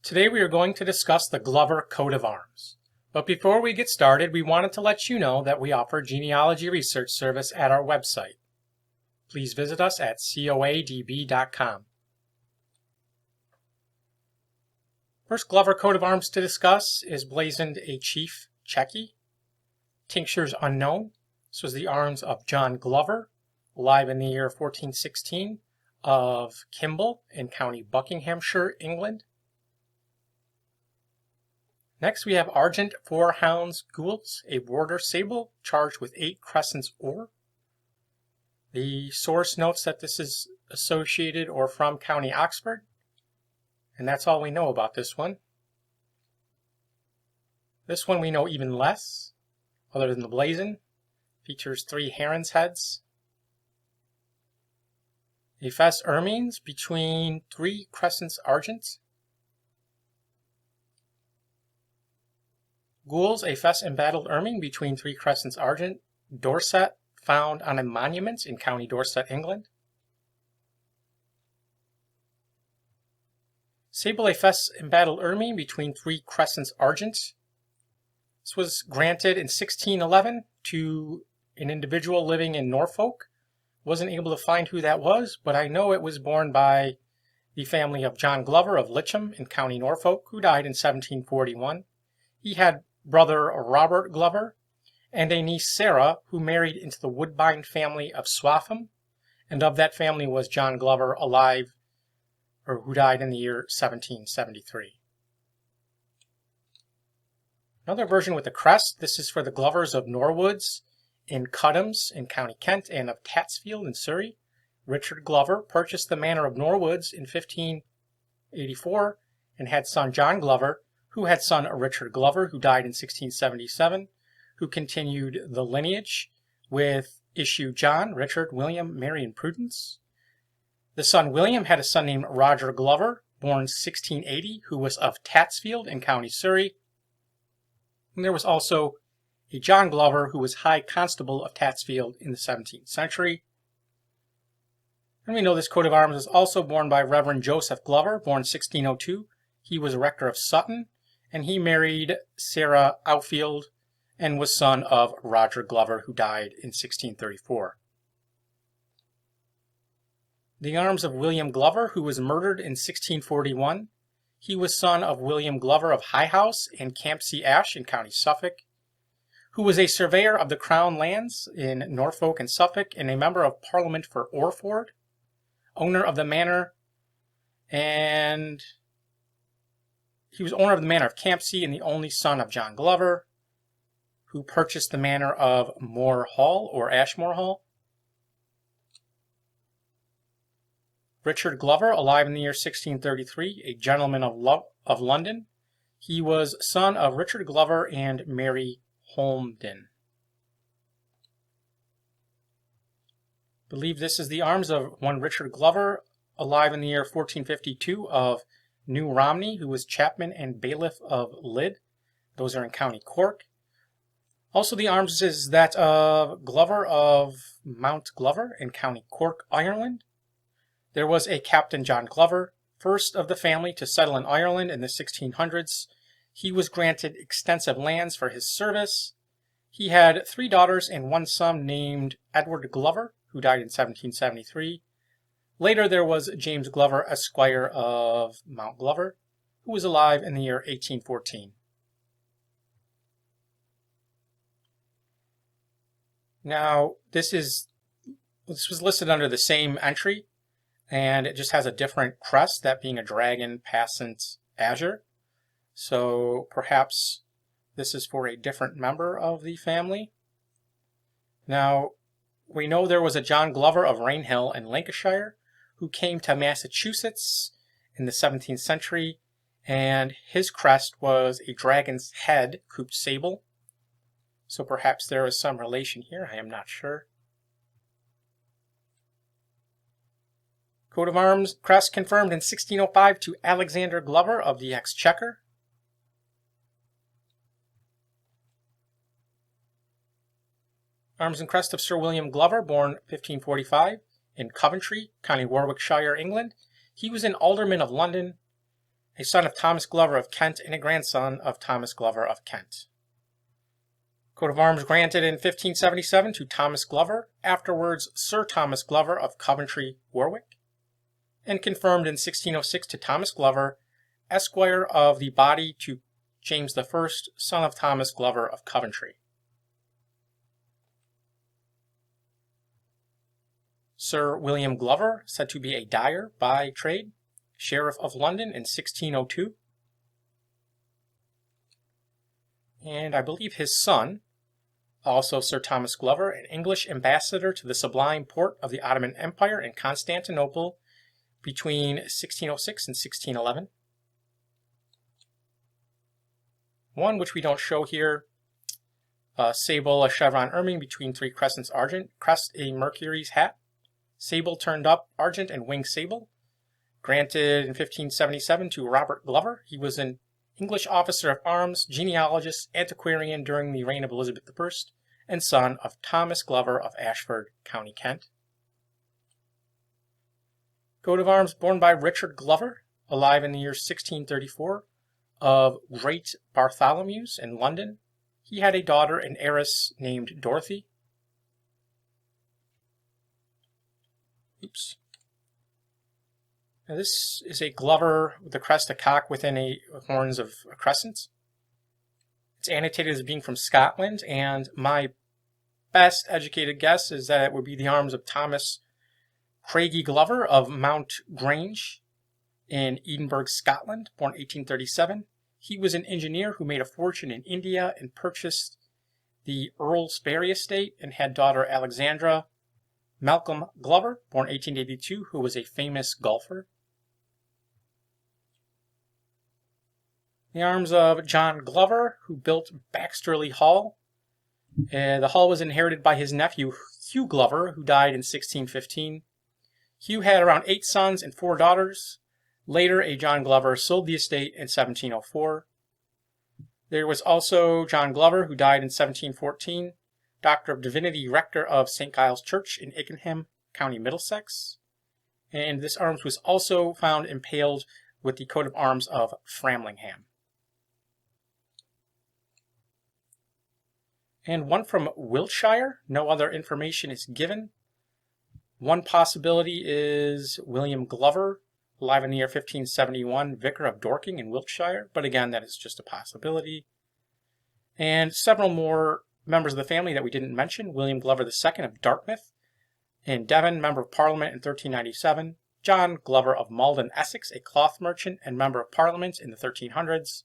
Today we are going to discuss the Glover coat of arms. But before we get started, we wanted to let you know that we offer genealogy research service at our website. Please visit us at coadb.com. First Glover coat of arms to discuss is blazoned a chief checky. Tinctures unknown. This was the arms of John Glover, alive in the year 1416, of Kimball in County Buckinghamshire, England. Next we have Argent 4 hounds Gules, a bordure sable charged with 8 crescents or. The source notes that this is associated or from County Oxford, and that's all we know about this one. This one we know even less, other than the blazon. Features 3 herons' heads. A fess ermines between 3 crescents argent. Gules, a fess embattled ermine between 3 crescents argent. Dorset, found on a monument in County Dorset, England. Sable, a fess embattled ermine between 3 crescents argent. This was granted in 1611 to an individual living in Norfolk. Wasn't able to find who that was, but I know it was borne by the family of John Glover of Litcham in County Norfolk, who died in 1741. He had brother Robert Glover and a niece Sarah, who married into the Woodbine family of Swaffham, and of that family was John Glover, alive, or who died in the year 1773. Another version with the crest. This is for the Glovers of Norwoods in Cudhams in County Kent and of Tatsfield in Surrey. Richard Glover purchased the manor of Norwoods in 1584 and had son John Glover, who had son Richard Glover, who died in 1677, who continued the lineage with issue John, Richard, William, Mary, and Prudence. The son William had a son named Roger Glover, born 1680, who was of Tatsfield in County Surrey. And there was also a John Glover, who was High Constable of Tatsfield in the 17th century. And we know this coat of arms was also borne by Reverend Joseph Glover, born 1602. He was Rector of Sutton, and he married Sarah Owfield and was son of Roger Glover, who died in 1634. The arms of William Glover, who was murdered in 1641. He was son of William Glover of High House and Campsie Ash in County Suffolk, who was a surveyor of the Crown lands in Norfolk and Suffolk and a member of Parliament for Orford, owner of the manor, and he was owner of the manor of Campsie and the only son of John Glover, who purchased the manor of Moor Hall or Ashmore Hall. Richard Glover, alive in the year 1633, a gentleman of London. He was son of Richard Glover and Mary Holmden. I believe this is the arms of one Richard Glover, alive in the year 1452, of New Romney, who was chapman and bailiff of Lydd. Those are in County Cork. Also the arms is that of Glover of Mount Glover in County Cork, Ireland. There was a Captain John Glover, first of the family to settle in Ireland in the 1600s. He was granted extensive lands for his service. He had 3 daughters and 1 son named Edward Glover, who died in 1773. Later there was James Glover, Esquire of Mount Glover, who was alive in the year 1814. Now, this was listed under the same entry, and it just has a different crest, that being a dragon passant azure. So perhaps this is for a different member of the family. Now, we know there was a John Glover of Rainhill in Lancashire who came to Massachusetts in the 17th century, and his crest was a dragon's head, couped sable. So perhaps there is some relation here, I am not sure. Coat of arms, crest confirmed in 1605 to Alexander Glover of the Exchequer. Arms and crest of Sir William Glover, born 1545, in Coventry, County Warwickshire, England. He was an alderman of London, a son of Thomas Glover of Kent and a grandson of Thomas Glover of Kent. Coat of arms granted in 1577 to Thomas Glover, afterwards Sir Thomas Glover of Coventry, Warwick, and confirmed in 1606 to Thomas Glover, Esquire of the Body, to James I, son of Thomas Glover of Coventry. Sir William Glover, said to be a dyer by trade, Sheriff of London in 1602. And I believe his son, also Sir Thomas Glover, an English ambassador to the Sublime Porte of the Ottoman Empire in Constantinople between 1606 and 1611. One which we don't show here, Sable, a chevron ermine between 3 crescents argent, Crest, a Mercury's hat, Sable turned up argent and wing sable, granted in 1577 to Robert Glover. He was an English officer of arms, genealogist, antiquarian during the reign of Elizabeth I, and son of Thomas Glover of Ashford, County Kent. Coat of arms borne by Richard Glover, alive in the year 1634, of Great Bartholomew's in London. He had a daughter, an heiress named Dorothy. Now this is a Glover with the crest of cock within a horns of crescents. It's annotated as being from Scotland, and my best educated guess is that it would be the arms of Thomas Craigie Glover of Mount Grange in Edinburgh, Scotland, born 1837. He was an engineer who made a fortune in India and purchased the Earlsbury estate and had daughter Alexandra Malcolm Glover, born 1882, who was a famous golfer. The arms of John Glover, who built Baxterley Hall. The hall was inherited by his nephew, Hugh Glover, who died in 1615. Hugh had around 8 sons and 4 daughters. Later, a John Glover sold the estate in 1704. There was also John Glover, who died in 1714, Doctor of Divinity, Rector of St. Giles Church in Ickenham, County Middlesex. And this arms was also found impaled with the coat of arms of Framlingham. And one from Wiltshire. No other information is given. One possibility is William Glover, alive in the year 1571, Vicar of Dorking in Wiltshire. But again, that is just a possibility. And several more members of the family that we didn't mention. William Glover II of Dartmouth in Devon, Member of Parliament in 1397. John Glover of Malden, Essex, a cloth merchant and Member of Parliament in the 1300s.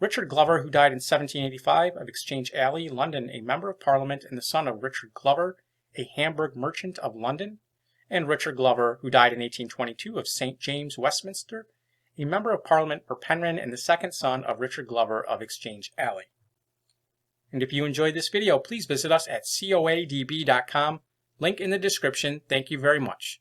Richard Glover, who died in 1785, of Exchange Alley, London, a Member of Parliament and the son of Richard Glover, a Hamburg merchant of London. And Richard Glover, who died in 1822, of St. James, Westminster, a Member of Parliament for Penryn and the second son of Richard Glover of Exchange Alley. And if you enjoyed this video, please visit us at coadb.com. Link in the description. Thank you very much.